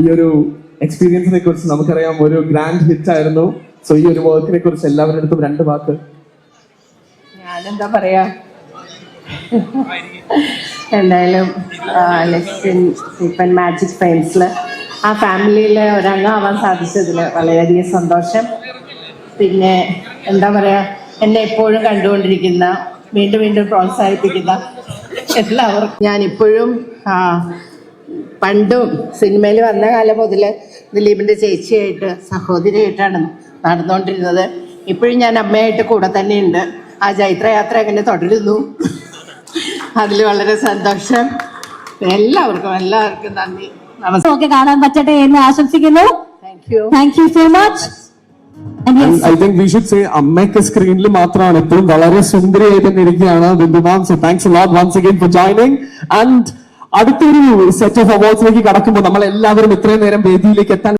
ഈ ഒരു എക്സ്പീരിയൻസിനെ കുറിച്ച് നമുക്കറിയാം, ഒരു ഗ്രാൻഡ് ഹിറ്റ് ആയിരുന്നു. സോ ഈ ഒരു വർക്കിനെ കുറിച്ച് എല്ലാവരുടെ അടുത്തും 2 വാക്ക്. ഞാനെന്താ പറയാ, എന്തായാലും ഇപ്പം മാജിക് ഫ്രെയിംസിൽ ആ ഫാമിലിയിൽ ഒരംഗമാവാൻ സാധിച്ചതിൽ വളരെയധികം സന്തോഷം. പിന്നെ എന്താ പറയാ, എന്നെ എപ്പോഴും കണ്ടുകൊണ്ടിരിക്കുന്ന, വീണ്ടും വീണ്ടും പ്രോത്സാഹിപ്പിക്കുന്ന എല്ലാവർക്കും ഞാനിപ്പോഴും പണ്ടും സിനിമയിൽ വന്ന കാലം മുതൽ ദിലീപിൻ്റെ ചേച്ചിയായിട്ട് സഹോദരിയായിട്ടാണ് നടന്നുകൊണ്ടിരുന്നത്. ഇപ്പോഴും ഞാൻ അമ്മയായിട്ട് കൂടെ തന്നെയുണ്ട്. ആ ജൈത്രയാത്ര അങ്ങനെ തുടരുന്നു. അതിൽ വളരെ സന്തോഷം. എല്ലാവർക്കും നന്ദി. നമസ്കാരം. കാണാൻ പറ്റട്ടെ എന്ന് ആശംസിക്കുന്നു. Thank you so much. I think we should say അമ്മയ്ക്ക് സ്ക്രീനിൽ മാത്രമാണ് എപ്പോഴും വളരെ സുന്ദരിയായി തന്നെ ഇരിക്കുകയാണ് Bindu ma'am. So thanks a lot once again for joining. And അടുത്തൊരു സെറ്റ് ഓഫ് അവാർഡ്സിലേക്ക് കടക്കുമ്പോൾ നമ്മൾ എല്ലാവരും ഇത്രയും നേരം വേദിയിലേക്ക് എത്താൻ